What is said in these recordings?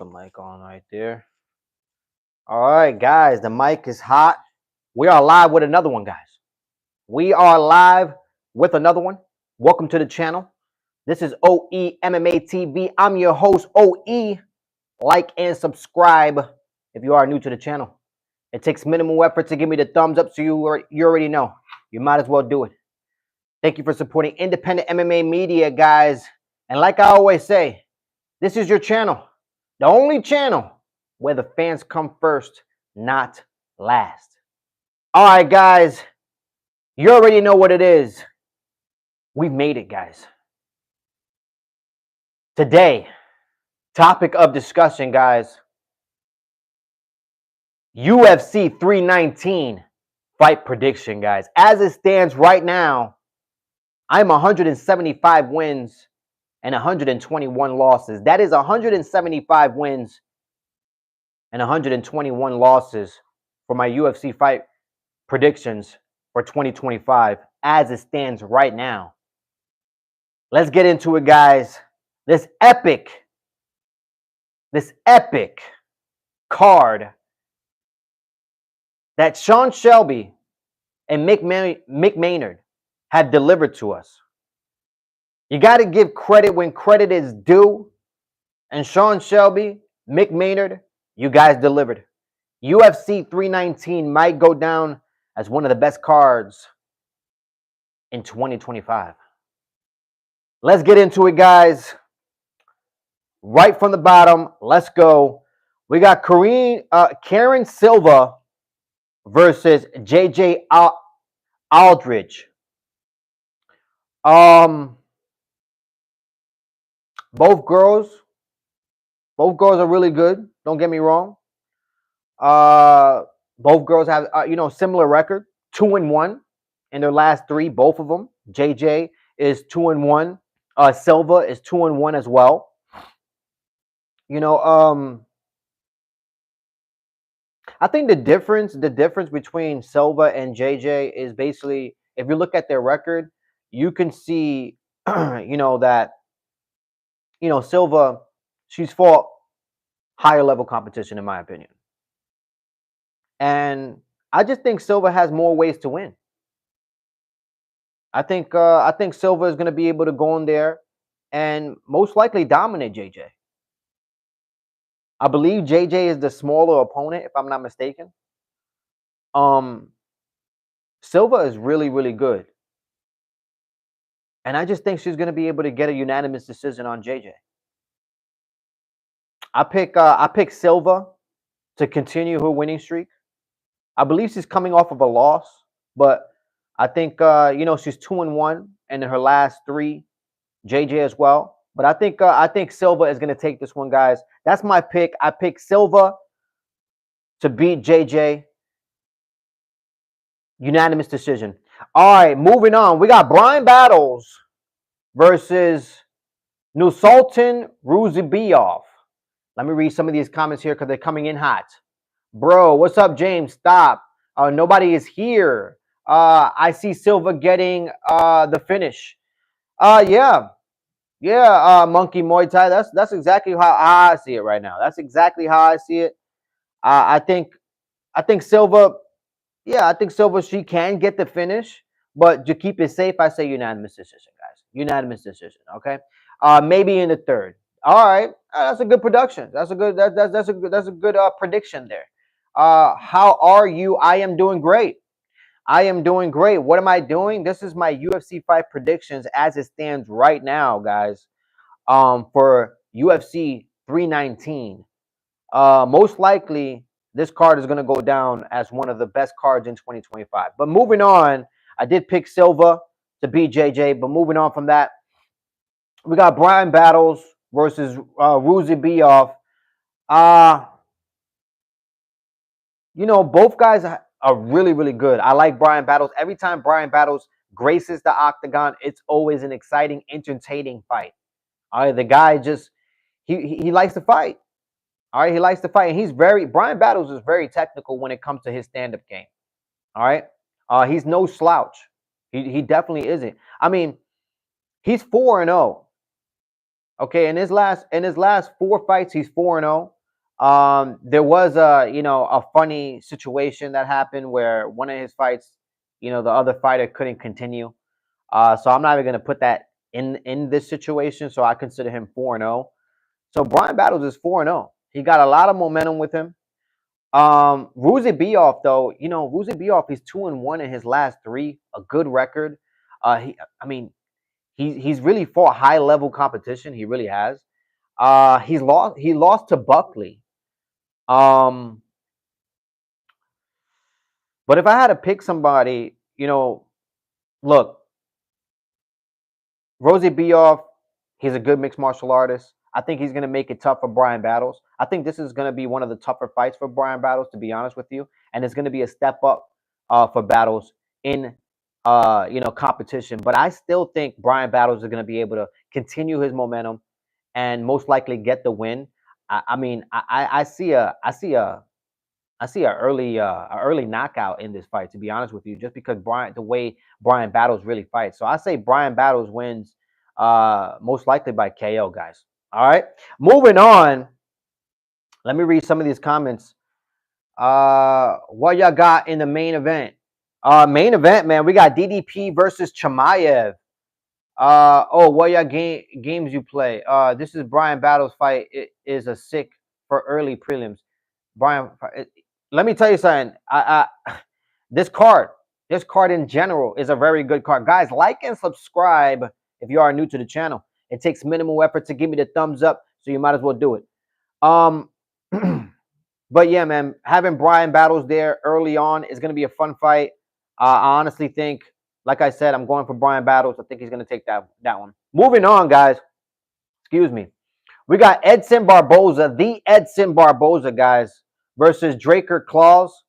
the mic on right there. All right, guys, the mic is hot. We are live with another one, guys. We are live with another one. Welcome to the channel. This is OE MMA TV. I'm your host, OE. Like and subscribe if you are new to the channel. It takes minimal effort to give me the thumbs up, so you already know. You might as well do it. Thank you for supporting independent MMA media, guys. And like I always say, this is your channel. The only channel where the fans come first, not last. All right, guys. You already know what it is. We've made it, guys. Today, topic of discussion, guys. UFC 319 fight prediction, guys. As it stands right now, I'm 175 wins and 121 losses. That is 175 wins and 121 losses for my UFC fight predictions for 2025 as it stands right now. Let's get into it, guys. This epic card that Sean Shelby and Mick Maynard have delivered to us. You got to give credit when credit is due. And Sean Shelby, Mick Maynard, you guys delivered. UFC 319 might go down as one of the best cards in 2025. Let's get into it, guys. Right from the bottom, let's go. We got Karen Silva versus JJ Aldridge. Both girls are really good. Don't get me wrong. Both girls have similar record, 2-1 in their last three. Both of them. JJ is 2-1. Silva is 2-1 as well. I think the difference between Silva and JJ is basically, if you look at their record, you can see, that, Silva, she's fought higher level competition, in my opinion. And I just think Silva has more ways to win. I think Silva is going to be able to go in there and most likely dominate JJ. I believe JJ is the smaller opponent, if I'm not mistaken. Silva is really, really good. And I just think she's going to be able to get a unanimous decision on JJ. I pick Silva to continue her winning streak. I believe she's coming off of a loss, but I think she's 2-1 in her last three. JJ as well. But I think Silva is going to take this one, guys. That's my pick. I pick Silva to beat JJ. Unanimous decision. All right, moving on. We got Brian Battles versus Nursultan Ruziboyev. Let me read some of these comments here because they're coming in hot. Bro, what's up, James? Stop. Nobody is here. I see Silva getting the finish. Yeah, Monkey Muay Thai. That's exactly how I see it right now. That's exactly how I see it. I think Silva. Yeah, I think Silva, she can get the finish, but to keep it safe, I say unanimous decision, guys. Unanimous decision. Okay. Maybe in the third. All right, that's a good production. That's a good prediction there. How are you? I am doing great. I am doing great. What am I doing? This is my UFC fight predictions as it stands right now, guys. For UFC 319. Most likely, this card is going to go down as one of the best cards in 2025. But moving on, I did pick Silva to beat JJ. But moving on from that, we got Brian Battles versus Ruziboyev. Both guys are really, really good. I like Brian Battles. Every time Brian Battles graces the octagon, it's always an exciting, entertaining fight. All right, the guy just he likes to fight. All right, he likes to fight, and Brian Battles is very technical when it comes to his stand-up game. All right, he's no slouch. He definitely isn't. I mean, he's 4-0. Okay, in his last 4 fights, he's 4-0. There was a funny situation that happened where one of his fights, the other fighter couldn't continue. So I'm not even gonna put that in this situation. So I consider him 4-0. So Brian Battles is 4-0. He got a lot of momentum with him. Ruzi Bioff, though, Ruzi Bioff, he's 2-1 in his last three, a good record. I mean, he's really fought high level competition. He really has. He lost to Buckley. Um, but if I had to pick somebody, look, Rosie Bioff, he's a good mixed martial artist. I think he's going to make it tough for Brian Battles. I think this is going to be one of the tougher fights for Brian Battles, to be honest with you. And it's going to be a step up for Battles in competition. But I still think Brian Battles is going to be able to continue his momentum and most likely get the win. I mean, I see a early knockout in this fight. To be honest with you, just because the way Brian Battles really fights. So I say Brian Battles wins, most likely by KO, guys. All right, moving on. Let me read some of these comments. What y'all got in the main event? Main event, man. We got DDP versus Chimaev. What y'all games you play? This is Brian Battles fight. It is a sick for early prelims. Brian, let me tell you something. This card, this card in general is a very good card. Guys, like and subscribe if you are new to the channel. It takes minimal effort to give me the thumbs up, so you might as well do it. But yeah, man, having Brian Battles there early on is going to be a fun fight. I honestly think, like I said, I'm going for Brian Battles. I think he's going to take that one. Moving on, guys. Excuse me. We got Edson Barboza, the Edson Barboza, guys, versus Draker Claus.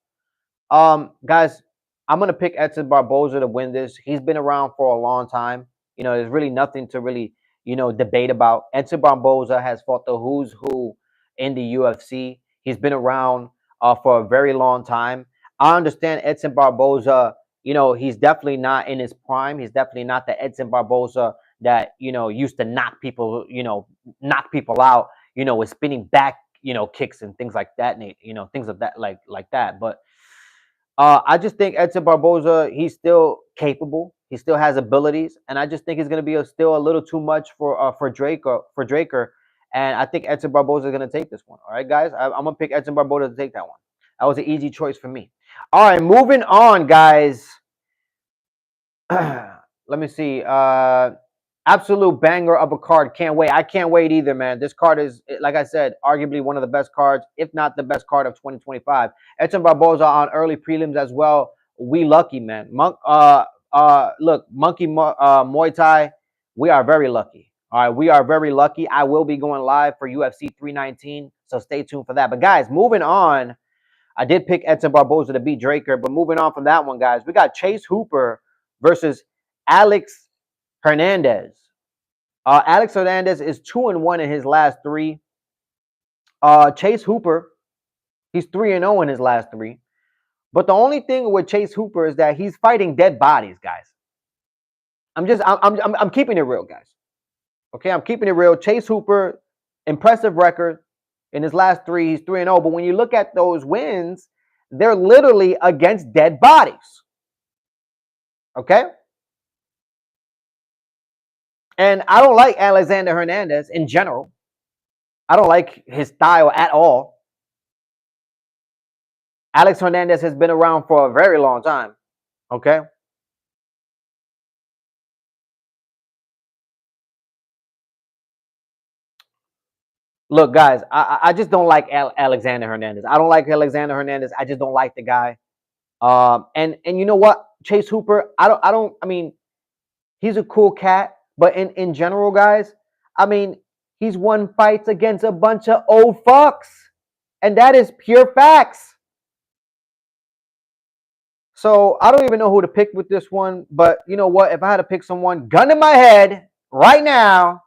Guys, I'm gonna pick Edson Barboza to win this. He's been around for a long time. There's really nothing to really, debate about. Edson Barboza has fought the who's who in the UFC. He's been around for a very long time. I understand Edson Barboza. He's definitely not in his prime. He's definitely not the Edson Barboza that used to knock people out. With spinning back, kicks and things like that. Things of that like that. But I just think Edson Barboza, he's still capable. He still has abilities, and I just think he's going to be still a little too much for Draker. And I think Edson Barboza is going to take this one. All right, guys, I'm going to pick Edson Barboza to take that one. That was an easy choice for me. All right, moving on, guys. Let me see. Absolute banger of a card. Can't wait. I can't wait either, man. This card is, like I said, arguably one of the best cards, if not the best card of 2025. Edson Barboza on early prelims as well. We lucky, man. Look, Monkey Muay Thai. We are very lucky. All right, we are very lucky. I will be going live for UFC 319, so stay tuned for that. But guys, moving on. I did pick Edson Barboza to beat Draker, but moving on from that one, guys, we got Chase Hooper versus Alex Hernandez. Alex Hernandez is 2-1 in his last three. Chase Hooper, he's 3-0 in his last three. But the only thing with Chase Hooper is that he's fighting dead bodies, guys. I'm keeping it real, guys. Okay, I'm keeping it real. Chase Hooper, impressive record. In his last three, he's 3-0. But when you look at those wins, they're literally against dead bodies. Okay? And I don't like Alexander Hernandez in general. I don't like his style at all. Alex Hernandez has been around for a very long time. Okay? Look, guys, I just don't like Alexander Hernandez. I don't like Alexander Hernandez. I just don't like the guy. And you know what? Chase Hooper, I mean, he's a cool cat. But in general, guys, I mean, he's won fights against a bunch of old fucks. And that is pure facts. So I don't even know who to pick with this one. But you know what? If I had to pick someone, gun in my head right now,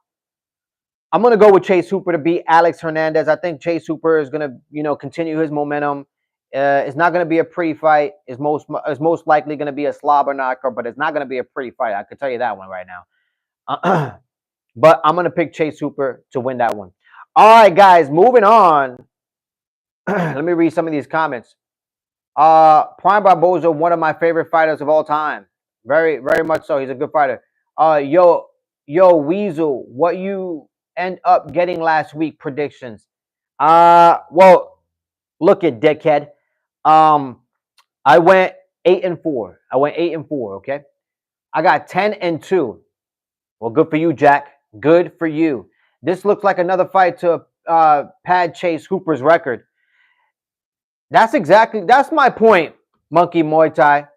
I'm going to go with Chase Hooper to beat Alex Hernandez. I think Chase Hooper is going to, continue his momentum. It's not going to be a pretty fight. It's most likely going to be a slobber knocker, but it's not going to be a pretty fight. I could tell you that one right now. But I'm gonna pick Chase Hooper to win that one. All right, guys, moving on. Let me read some of these comments. Prime Barboza, one of my favorite fighters of all time. Very, very much so. He's a good fighter. Yo, Weasel, what you end up getting last week? Predictions. Well, look at dickhead. Um, I went 8-4. I went 8-4. Okay, I got 10-2. Well, good for you, Jack. Good for you. This looks like another fight to pad Chase Hooper's record. That's my point, Monkey Muay Thai.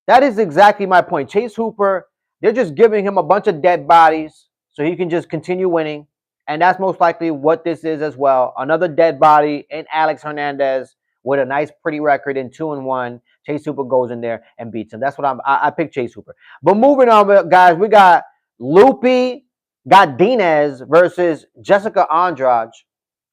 That is exactly my point. Chase Hooper, they're just giving him a bunch of dead bodies so he can just continue winning. And that's most likely what this is as well. Another dead body in Alex Hernandez with a nice, pretty record in 2-1. Chase Hooper goes in there and beats him. That's what I picked Chase Hooper. But moving on, guys, we got Lupi Godinez versus Jessica Andrade.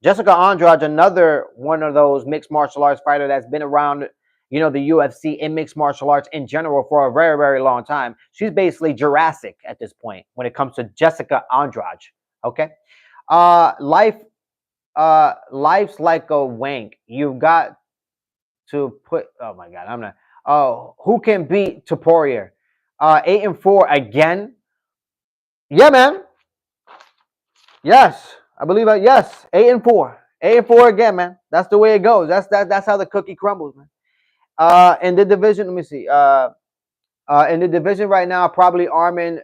Jessica Andrade, another one of those mixed martial arts fighter that's been around, the UFC and mixed martial arts in general for a very, very long time. She's basically Jurassic at this point when it comes to Jessica Andrade. Okay, life's like a wank. You've got to put. Oh my God, I'm not. Oh, who can beat Taporia? 8-4 again. Yeah, man. Yes, I believe it. Yes, 8-4, 8-4 again, man. That's the way it goes. That's how the cookie crumbles, man. In the division, let me see. In the division right now, probably Armin.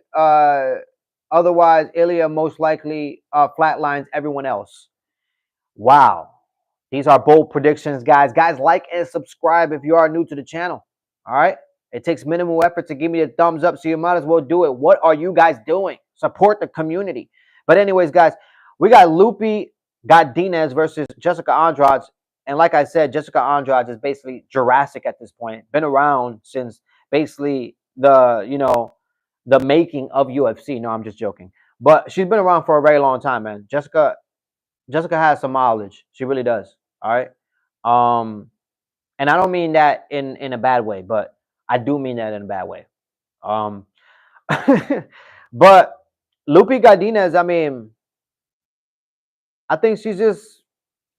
Otherwise, Ilya most likely flatlines everyone else. Wow, these are bold predictions, guys. Guys, like and subscribe if you are new to the channel. All right. It takes minimal effort to give me a thumbs up, so you might as well do it. What are you guys doing? Support the community. But anyways, guys, we got Lupi Godinez versus Jessica Andrade. And like I said, Jessica Andrade is basically Jurassic at this point. Been around since basically the making of UFC. No, I'm just joking. But she's been around for a very long time, man. Jessica has some mileage. She really does. All right. And I don't mean that in a bad way, but I do mean that in a bad way. But Lupi Godinez, I mean, I think she's just,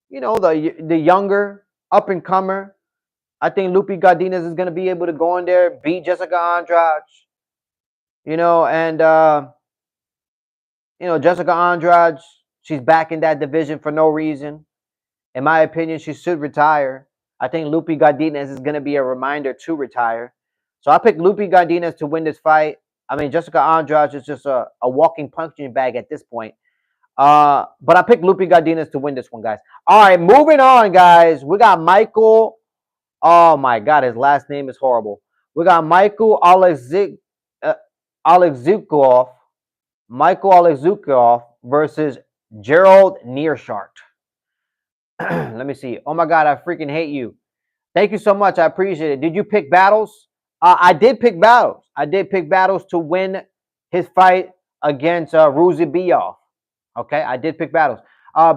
the younger up and comer. I think Lupi Godinez is going to be able to go in there, beat Jessica Andrade, and Jessica Andrade, she's back in that division for no reason. In my opinion, she should retire. I think Lupi Godinez is going to be a reminder to retire. So I picked Lupi Godinez to win this fight. I mean, Jessica Andrade is just a walking punching bag at this point. But I picked Lupi Godinez to win this one, guys. All right, moving on, guys. We got Michael. Oh, my God. His last name is horrible. We got Michael Alexzukov. Michael Alexzukov versus Gerald Nearshart. Let me see. Oh, my God. I freaking hate you. Thank you so much. I appreciate it. Did you pick battles? I did pick battles. I did pick battles to win his fight against Ruzibiyov. Okay, I did pick battles.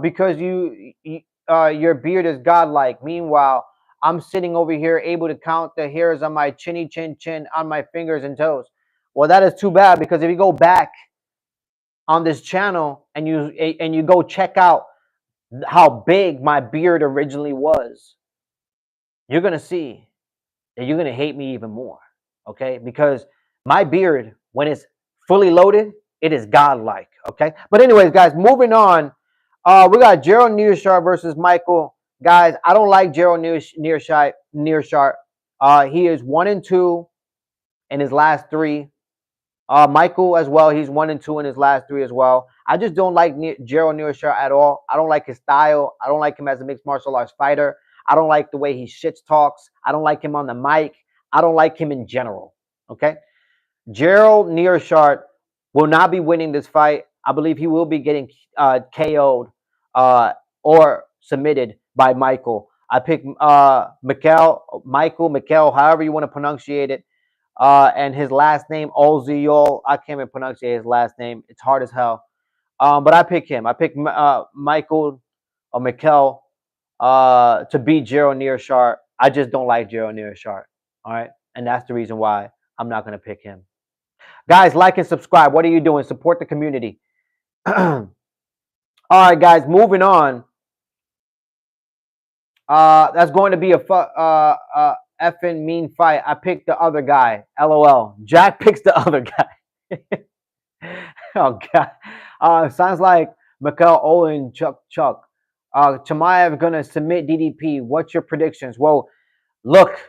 Because your beard is godlike. Meanwhile, I'm sitting over here able to count the hairs on my chinny chin chin on my fingers and toes. Well, that is too bad, because if you go back on this channel and you go check out how big my beard originally was, you're gonna see that you're gonna hate me even more. Okay, because my beard, when it's fully loaded, it is godlike. Okay, but anyways, guys, moving on. We got Gerald Nearshart versus Michael. Guys, I don't like Gerald Nearshart. He is 1-2 in his last 3. Michael as well. He's 1-2 in his last 3 as well. I just don't like Gerald Nearshart at all. I don't like his style. I don't like him as a mixed martial arts fighter. I don't like the way he shit talks. I don't like him on the mic. I don't like him in general. Okay, Gerald Nearshart will not be winning this fight. I believe he will be getting KO'd or submitted by Michael. I picked Michael, however you want to pronunciate it. And his last name, Olziol. I can't even pronounce his last name. It's hard as hell. But I picked him. I picked Michael or Mikel to beat Gerald Nearshart. I just don't like Gerald Nearshart. All right. And that's the reason why I'm not going to pick him. Guys, like and subscribe. What are you doing? Support the community. All right, guys, moving on. That's going to be a effing mean fight. I picked the other guy. LOL. Jack picks the other guy. Oh god. Sounds like Mikel Owen Chuck. Chimaev gonna submit DDP. What's your predictions? Well, look,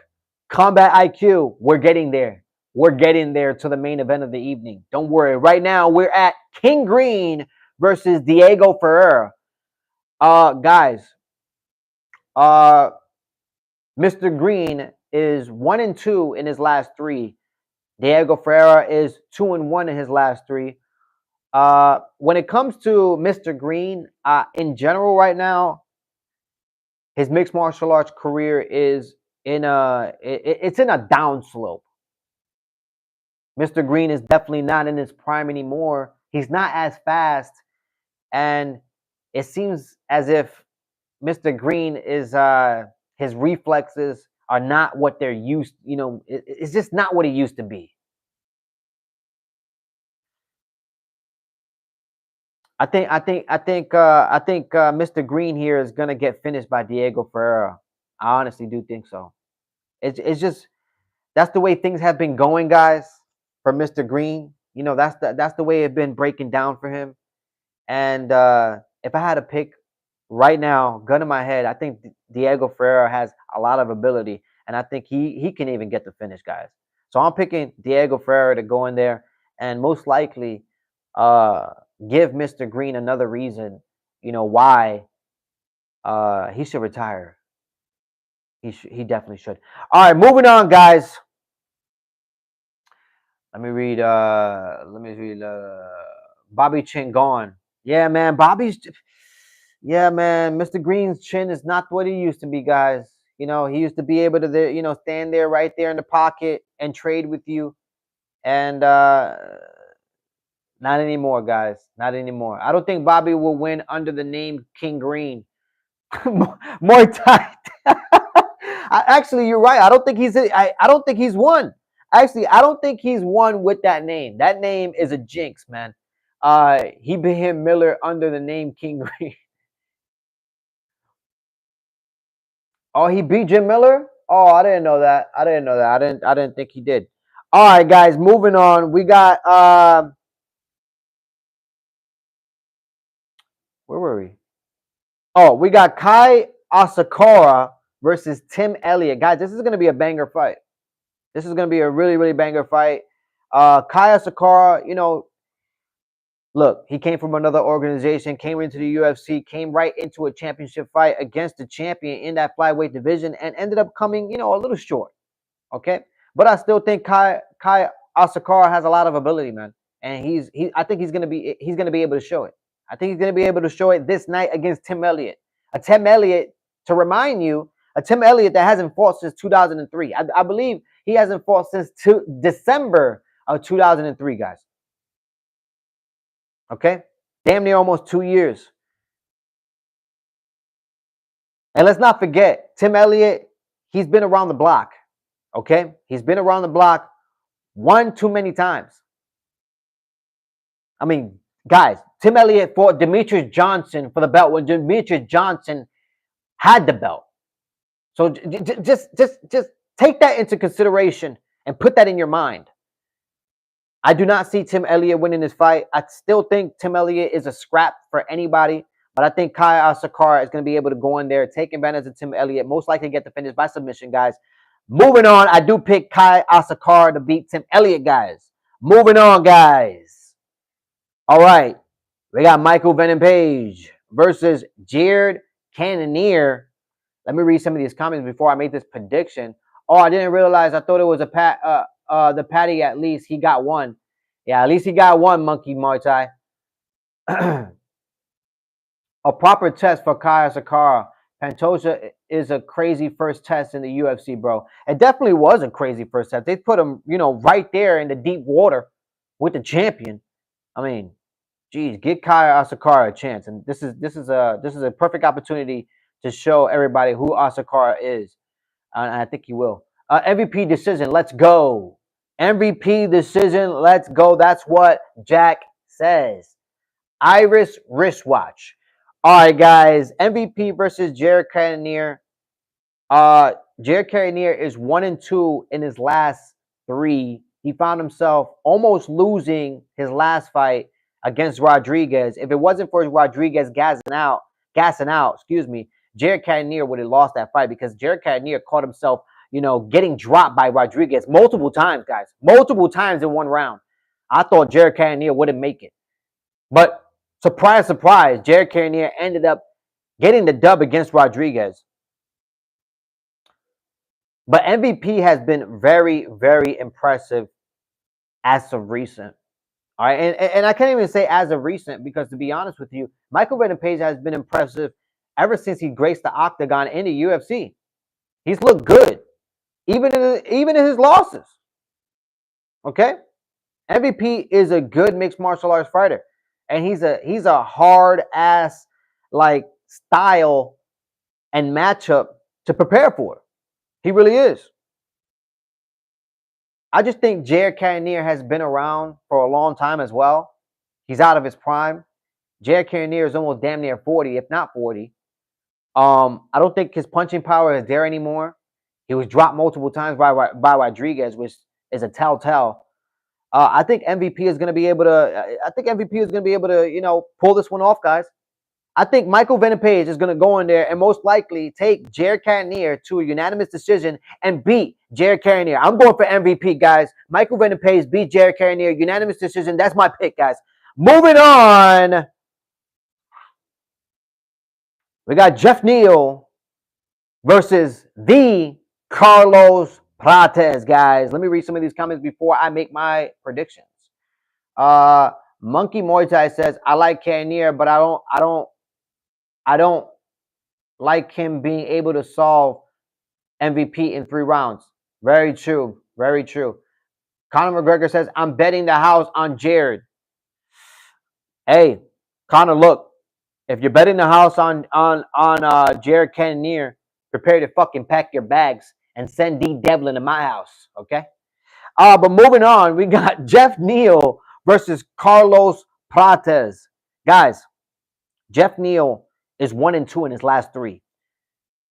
combat IQ. We're getting there. We're getting there to the main event of the evening. Don't worry. Right now, we're at King Green versus Diego Ferreira. Guys, uh, Mr. Green is 1-2 in his last three. Diego Ferreira is 2-1 in his last three. When it comes to Mr. Green, in general, right now, his mixed martial arts career is it's in a down slope. Mr. Green is definitely not in his prime anymore. He's not as fast, and it seems as if Mr. Green is his reflexes are not what they're used. It's just not what it used to be. I think Mr. Green here is gonna get finished by Diego Ferreira. I honestly do think so. It's just that's the way things have been going, guys, for Mr. Green. That's the way it's been breaking down for him. And if I had to pick right now, gun in my head, I think Diego Ferreira has a lot of ability, and I think he can even get the finish, guys. So I'm picking Diego Ferreira to go in there and most likely give Mr. Green another reason, why he should retire. He definitely should. All right, moving on, guys. Let me read. Bobby Chin gone. Yeah, man. Yeah, man. Mr. Green's chin is not what he used to be, guys. He used to be able to, stand there right there in the pocket and trade with you, and not anymore, guys. Not anymore. I don't think Bobby will win under the name King Green. Muay Thai. Actually, you're right. I don't think he's won. Actually, I don't think he's won with that name. That name is a jinx, man. He beat him Miller under the name King Green. Oh, he beat Jim Miller? Oh, I didn't know that. I didn't think he did. All right, guys, moving on. We got where were we? Oh, we got Kai Asakura versus Tim Elliott. Guys, this is going to be a banger fight. This is going to be a really, really banger fight. Kai Asakura, look, he came from another organization, came into the UFC, came right into a championship fight against the champion in that flyweight division, and ended up coming, a little short. Okay, but I still think Kai Asakura has a lot of ability, man, and I think he's gonna be able to show it. I think he's gonna be able to show it this night against Tim Elliott. A Tim Elliott, to remind you, a Tim Elliott that hasn't fought since 2003. I believe he hasn't fought since December of 2003, guys. Okay, damn near almost 2 years. And let's not forget, Tim Elliott, he's been around the block. Okay, he's been around the block one too many times. I mean, guys, Tim Elliott fought Demetrius Johnson for the belt when Demetrius Johnson had the belt. So just take that into consideration and put that in your mind. I do not see Tim Elliott winning this fight. I still think Tim Elliott is a scrap for anybody, but I think Kai Asakura is going to be able to go in there, take advantage of Tim Elliott, most likely get the finish by submission, guys. Moving on, I do pick Kai Asakura to beat Tim Elliott, guys. Moving on, guys. All right, we got Michael Venom Page versus Jared Cannonier. Let me read some of these comments before I make this prediction. Oh, I didn't realize. I thought it was the Patty. At least he got one. Yeah, at least he got one, Monkey Muay Thai. A proper test for Kai Asakura. Pantoja is a crazy first test in the UFC, bro. It definitely was a crazy first test. They put him, right there in the deep water with the champion. I mean, geez, get Kai Asakura a chance, and this is a perfect opportunity to show everybody who Asakura is, and I think he will. MVP decision, let's go. MVP decision, let's go. That's what Jack says. Iris wristwatch. All right, guys. MVP versus Jared Cannonier. Jared Cannonier is 1-2 in his last 3. He found himself almost losing his last fight against Rodriguez. If it wasn't for Rodriguez gassing out, Jared Cannonier would have lost that fight because Jared Cannonier caught himself, getting dropped by Rodriguez multiple times, guys. Multiple times in one round. I thought Jared Cannonier wouldn't make it. But surprise, surprise, Jared Cannonier ended up getting the dub against Rodriguez. But MVP has been very, very impressive as of recent. All right, and I can't even say as of recent because, to be honest with you, Michael Venom-Page has been impressive ever since he graced the octagon in the UFC. He's looked good, even in his losses. Okay, MVP is a good mixed martial arts fighter, and he's a hard ass like style and matchup to prepare for. He really is. I just think Jared Cannonier has been around for a long time as well. He's out of his prime. Jared Cannonier is almost damn near 40, if not 40. I don't think his punching power is there anymore. He was dropped multiple times by Rodriguez, which is a telltale. I think MVP is going to be able to. I think MVP is going to be able to, pull this one off, guys. I think Michael Venom-Page is going to go in there and most likely take Jared Cannonier to a unanimous decision and beat Jared Cannonier. I'm going for MVP, guys. Michael Venom-Page beat Jared Cannonier, unanimous decision. That's my pick, guys. Moving on. We got Jeff Neal versus the Carlos Prates, guys. Let me read some of these comments before I make my predictions. Monkey Muay Thai says, I like Cannonier, but I don't like him being able to solve MVP in 3 rounds. Very true. Very true. Conor McGregor says, I'm betting the house on Jared. Hey, Conor, look. If you're betting the house on Jared Cannonier, prepare to fucking pack your bags and send D. Devlin to my house, okay? But moving on, we got Jeff Neal versus Carlos Prates. Guys, Jeff Neal is 1-2 in his last 3.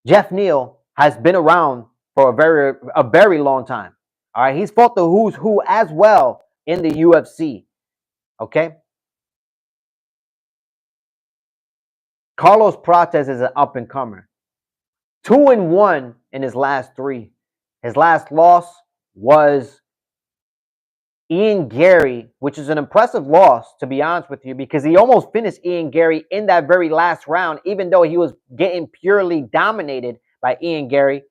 Jeff Neal has been around for a very long time. All right, he's fought the who's who as well in the UFC. Okay. Carlos Prates is an up and comer. 2-1 in his last 3. His last loss was Ian Gary, which is an impressive loss, to be honest with you, because he almost finished Ian Gary in that very last round, even though he was getting purely dominated by Ian Gary.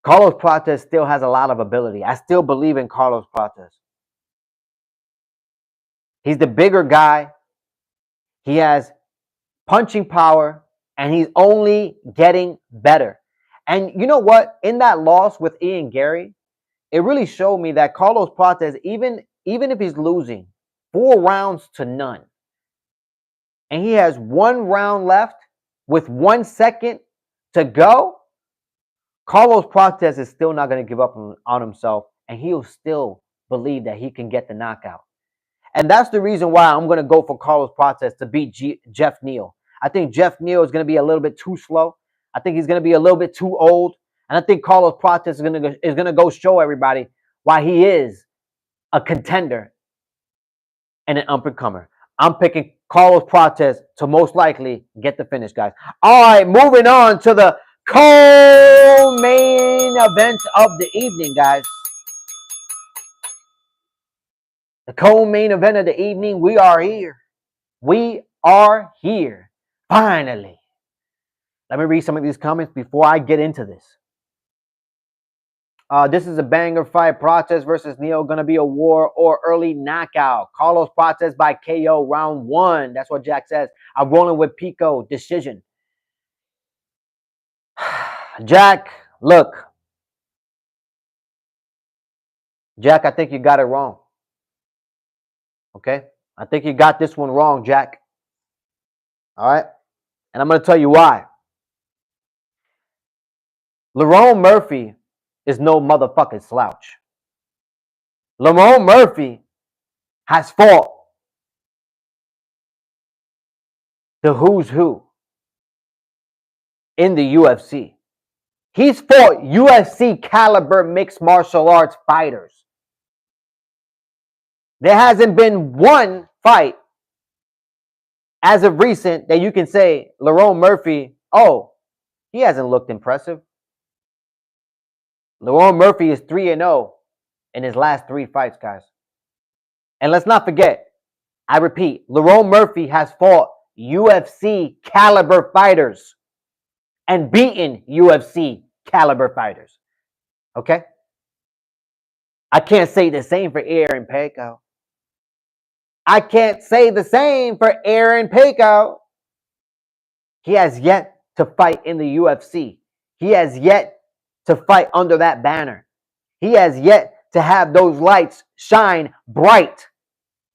Carlos Prates still has a lot of ability. I still believe in Carlos Prates. He's the bigger guy. He has punching power, and he's only getting better. And you know what? In that loss with Ian Gary, it really showed me that Carlos Prates, even if he's losing 4 rounds to none, and he has 1 round left with 1 second to go, Carlos Prates is still not going to give up on himself, and he'll still believe that he can get the knockout. And that's the reason why I'm going to go for Carlos Prates to beat Jeff Neal. I think Jeff Neal is going to be a little bit too slow. I think he's going to be a little bit too old. And I think Carlos Prates is going to go show everybody why he is a contender and an up-and-comer. I'm picking Carlos Prates to most likely get the finish, guys. All right, moving on to the co-main event of the evening, guys. The co-main event of the evening, we are here. We are here. Finally. Let me read some of these comments before I get into this. This is a banger fight. Prates versus Neal. Going to be a war or early knockout. Carlos Prates by KO round 1. That's what Jack says. I'm rolling with Pico. Decision. Jack, look. Jack, I think you got it wrong. Okay? I think you got this one wrong, Jack. All right? And I'm going to tell you why. Lerone Murphy is no motherfucking slouch. Lerone Murphy has fought the who's who in the UFC. He's fought UFC caliber mixed martial arts fighters. There hasn't been one fight as of recent that you can say Lerone Murphy, oh, he hasn't looked impressive. Lerone Murphy is 3-0 in his last 3 fights, guys. And let's not forget, I repeat, Lerone Murphy has fought UFC caliber fighters and beaten UFC caliber fighters. Okay? I can't say the same for Aaron Pico. I can't say the same for Aaron Pico. He has yet to fight in the UFC. He has yet to fight under that banner. He has yet to have those lights shine bright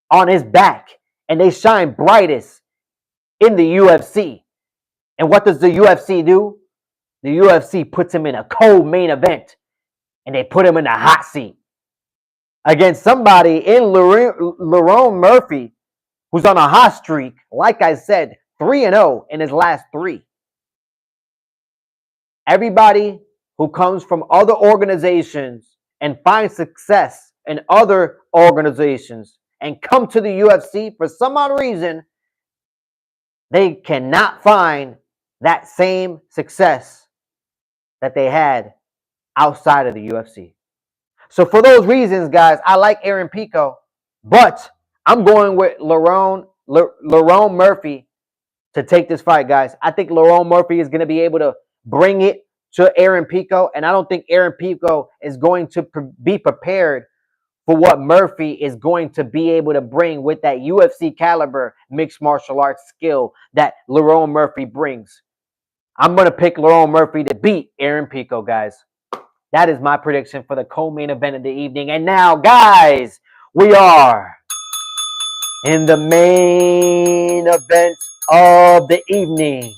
on his back. And they shine brightest in the UFC. And what does the UFC do? The UFC puts him in a cold main event. And they put him in a hot seat against somebody in Lerone Murphy, who's on a hot streak. Like I said, 3-0 in his last 3. Everybody who comes from other organizations and finds success in other organizations and come to the UFC, for some odd reason, they cannot find that same success that they had outside of the UFC. So for those reasons, guys, I like Aaron Pico, but I'm going with Lerone Murphy to take this fight, guys. I think Lerone Murphy is going to be able to bring it to Aaron Pico, and I don't think Aaron Pico is going to be prepared for what Murphy is going to be able to bring with that UFC caliber mixed martial arts skill that Lerone Murphy brings. I'm going to pick Lerone Murphy to beat Aaron Pico, guys. That is my prediction for the co-main event of the evening. And now, guys, we are in the main event of the evening.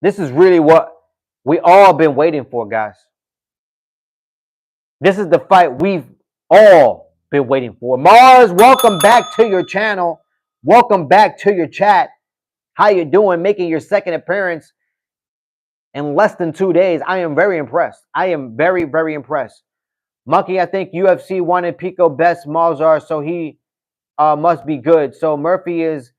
This is really what we all been waiting for, guys. This is the fight we've all been waiting for. Mars, welcome back to your channel. Welcome back to your chat. How you doing? Making your second appearance in less than 2 days. I am very impressed. I am very, very impressed. Monkey, I think UFC wanted Pico best Malzar, so he must be good. So Murphy is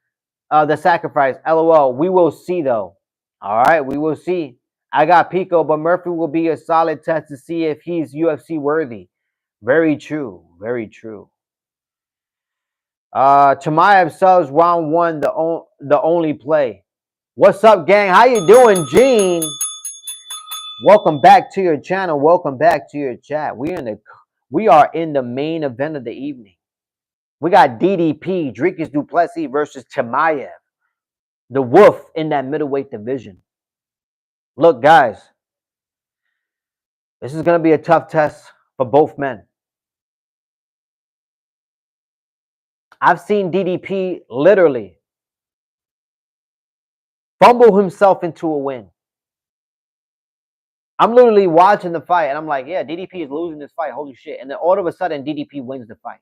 the sacrifice. LOL. We will see, though. All right, we will see. I got Pico, but Murphy will be a solid test to see if he's UFC worthy. Very true. Very true. Chimaev subs round 1, the only play. What's up, gang? How you doing, Gene? Welcome back to your channel. Welcome back to your chat. We are in the main event of the evening. We got DDP, Dricus du Plessis versus Chimaev, the wolf in that middleweight division. Look, guys, this is going to be a tough test for both men. I've seen DDP literally fumble himself into a win. I'm literally watching the fight, and I'm like, yeah, DDP is losing this fight. Holy shit. And then all of a sudden, DDP wins the fight.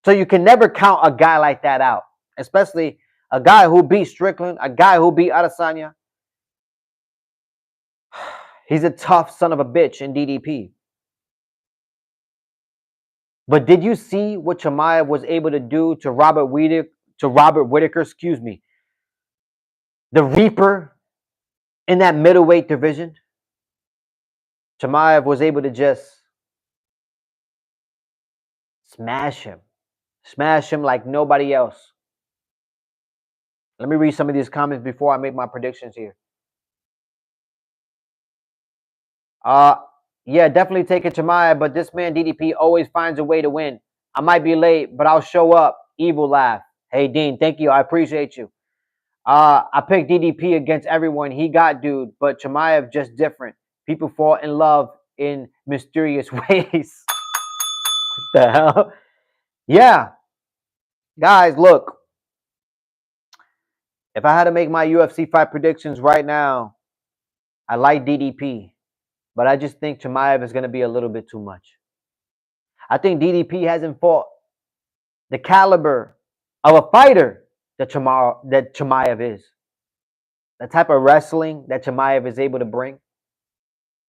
So you can never count a guy like that out, especially a guy who beat Strickland, a guy who beat Adesanya. He's a tough son of a bitch in DDP. But did you see what Chimaev was able to do to Robert Whittaker, excuse me, the Reaper in that middleweight division? Chimaev was able to just smash him like nobody else. Let me read some of these comments before I make my predictions here. Yeah, definitely taking Chimaev, but this man DDP always finds a way to win. I might be late, but I'll show up. Evil laugh. Hey, Dean, thank you. I appreciate you. I picked DDP against everyone. He got dude, but Chimaev just different. People fall in love in mysterious ways. What the hell? Yeah. Guys, look. If I had to make my UFC fight predictions right now, I like DDP. but I just think Chimaev is going to be a little bit too much. I think DDP hasn't fought the caliber of a fighter that Chimaev is. The type of wrestling that Chimaev is able to bring,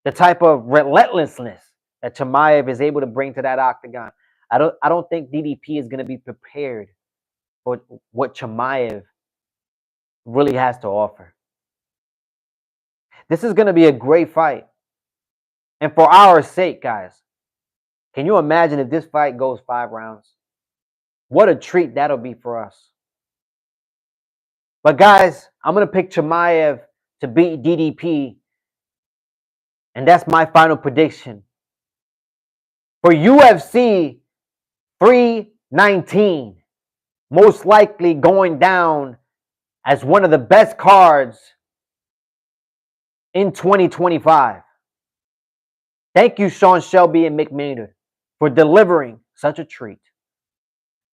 the type of relentlessness that Chimaev is able to bring to that octagon. I don't think DDP is going to be prepared for what Chimaev really has to offer. This is going to be a great fight. And for our sake, guys, can you imagine if this fight goes 5 rounds? What a treat that'll be for us. But guys, I'm going to pick Chimaev to beat DDP. And that's my final prediction. For UFC 319, most likely going down as one of the best cards in 2025. Thank you, Sean Shelby and Mick Maynard, for delivering such a treat.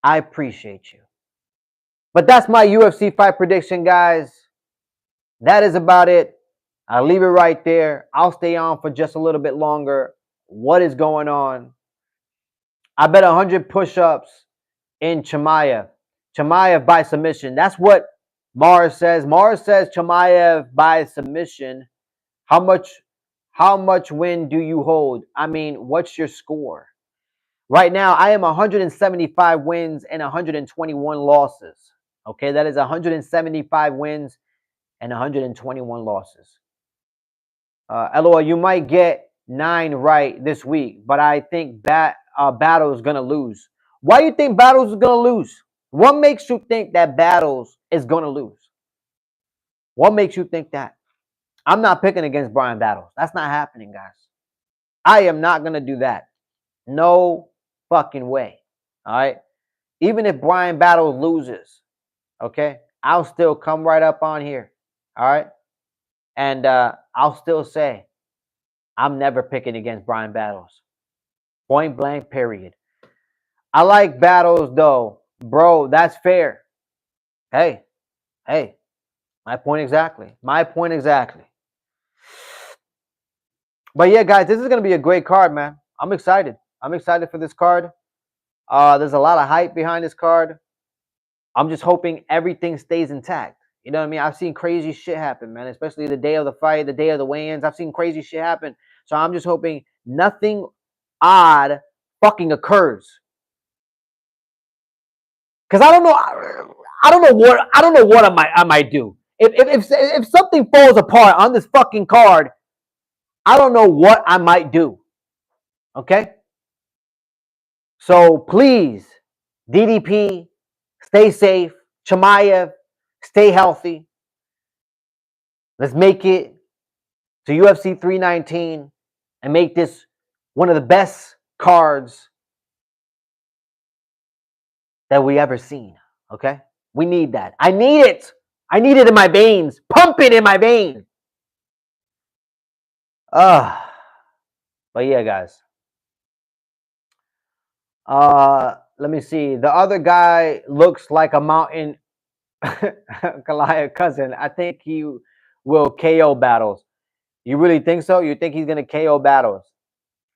I appreciate you. But that's my UFC fight prediction, guys. That is about it. I'll leave it right there. I'll stay on for just a little bit longer. What is going on? I bet 100 push-ups in Chimaev. Chimaev by submission. That's what Mars says. Mars says Chimaev by submission. How much win do you hold? I mean, what's your score? Right now, I am 175 wins and 121 losses. Okay, that is 175 wins and 121 losses. LOL, you might get 9 right this week, but I think Battles is going to lose. Why do you think Battles is going to lose? What makes you think that Battles is going to lose? What makes you think that? I'm not picking against Brian Battles. That's not happening, guys. I am not going to do that. No fucking way. All right? Even if Brian Battles loses, okay, I'll still come right up on here. All right? And I'll still say I'm never picking against Brian Battles. Point blank, period. I like Battles, though. Bro, that's fair. Hey. My point exactly. But yeah, guys, this is going to be a great card, man. I'm excited. I'm excited for this card. There's a lot of hype behind this card. I'm just hoping everything stays intact. You know what I mean? I've seen crazy shit happen, man, especially the day of the fight, the day of the weigh-ins. I've seen crazy shit happen. So I'm just hoping nothing odd fucking occurs. Because I don't know what I might do. If something falls apart on this fucking card, I don't know what I might do. Okay? So please, DDP, stay safe. Chimaev, stay healthy. Let's make it to UFC 319 and make this one of the best cards that we ever seen. Okay? We need that. I need it. I need it in my veins. Pump it in my veins. But yeah, guys. Let me see. The other guy looks like a mountain Goliath cousin. I think he will KO Battles. You really think so? You think he's gonna KO Battles?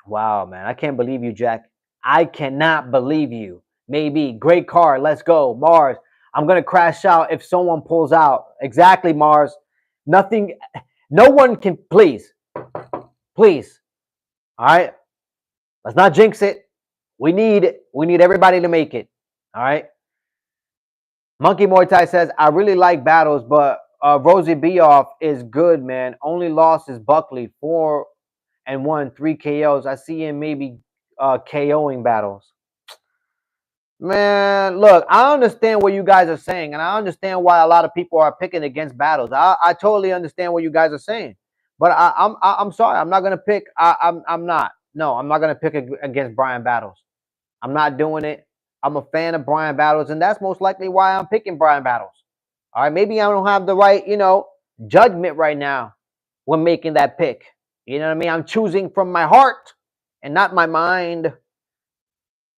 Wow, man. I can't believe you, Jack. I cannot believe you. Maybe. Great card. Let's go. Mars. I'm gonna crash out if someone pulls out. Exactly, Mars. Nothing. No one can. Please. Please. All right. Let's not jinx it. We need everybody to make it. All right. Monkey Muay Thai says, I really like Battles, but Rosie Bioff is good, man. Only loss is Buckley. 4-1, 3 KOs. I see him maybe KOing Battles. Man, look, I understand what you guys are saying, and I understand why a lot of people are picking against Battles. I totally understand what you guys are saying. But I'm sorry. I'm not going to pick. I'm not. No, I'm not going to pick against Brian Battles. I'm not doing it. I'm a fan of Brian Battles, and that's most likely why I'm picking Brian Battles. All right, maybe I don't have the right, judgment right now when making that pick. You know what I mean? I'm choosing from my heart and not my mind.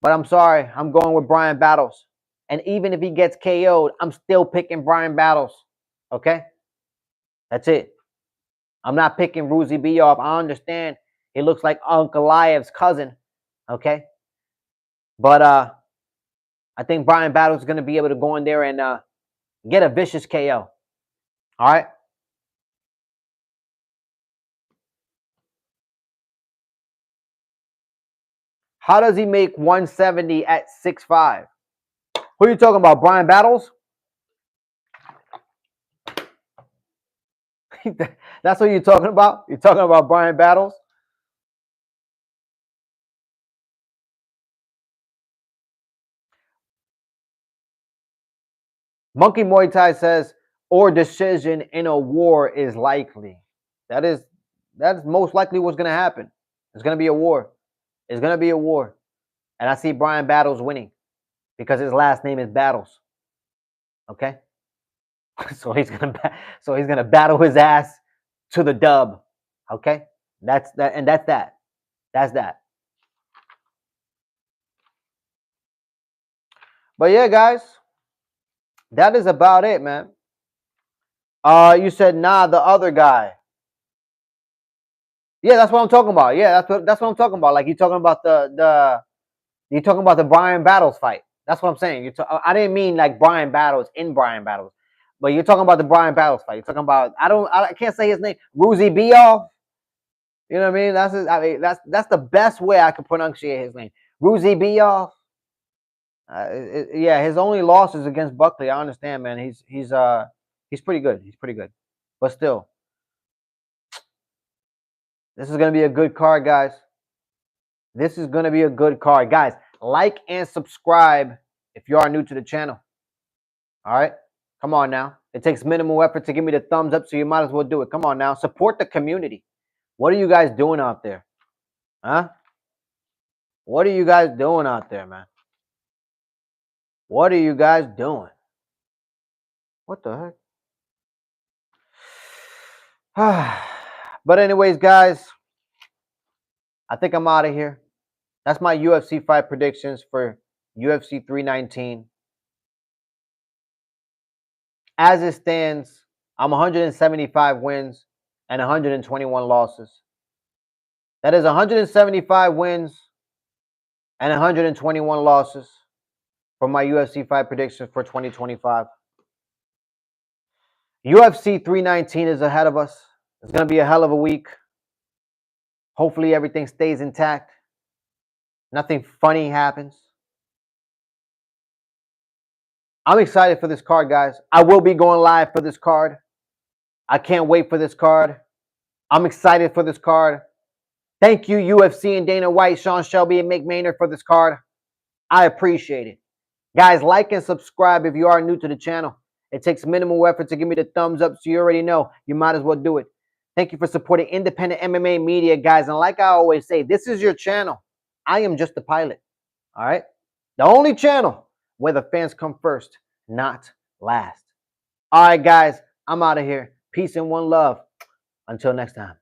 But I'm sorry, I'm going with Brian Battles. And even if he gets KO'd, I'm still picking Brian Battles. Okay? That's it. I'm not picking Ruzi Bioff. I understand He looks like Uncle Liev's cousin. Okay. But I think Brian Battles is going to be able to go in there and get a vicious KO. All right. How does he make 170 at 6'5"? Who are you talking about? Brian Battles? That's what you're talking about? You're talking about Brian Battles? Monkey Muay Thai says, or decision in a war is likely. That's most likely what's going to happen. It's going to be a war. It's going to be a war. And I see Brian Battles winning because his last name is Battles. Okay? So he's gonna battle his ass to the dub. Okay? That's that, and that's that. That's that. But yeah, guys, that is about it, man. You said nah, the other guy. Yeah, that's what I'm talking about. Yeah, that's what I'm talking about. Like you're talking about you're talking about the Brian Battles fight. That's what I'm saying. I didn't mean like Brian Battles in Brian Battles, but you're talking about the Brian Battles fight. You're talking about I can't say his name. Ruzi Bioff. You know what I mean? That's the best way I can pronunciate his name. Ruzi Bioff. Yeah, his only loss is against Buckley. I understand, man. He's pretty good. He's pretty good, but still, this is gonna be a good card, guys. This is gonna be a good card, guys. Like and subscribe if you are new to the channel. All right, come on now. It takes minimal effort to give me the thumbs up, so you might as well do it. Come on now, support the community. What are you guys doing out there? Huh? What are you guys doing out there, man? What are you guys doing? What the heck? But anyways, guys, I think I'm out of here. That's my UFC fight predictions for UFC 319. As it stands, I'm 175 wins and 121 losses. That is 175 wins and 121 losses for my UFC fight predictions for 2025. UFC 319 is ahead of us. It's going to be a hell of a week. Hopefully everything stays intact. Nothing funny happens. I'm excited for this card, guys. I will be going live for this card. I can't wait for this card. I'm excited for this card. Thank you, UFC and Dana White, Sean Shelby, and Mick Maynard for this card. I appreciate it. Guys, like and subscribe if you are new to the channel. It takes minimal effort to give me the thumbs up, so you already know. You might as well do it. Thank you for supporting independent MMA media, guys. And like I always say, this is your channel. I am just the pilot. All right? The only channel where the fans come first, not last. All right, guys. I'm out of here. Peace and one love. Until next time.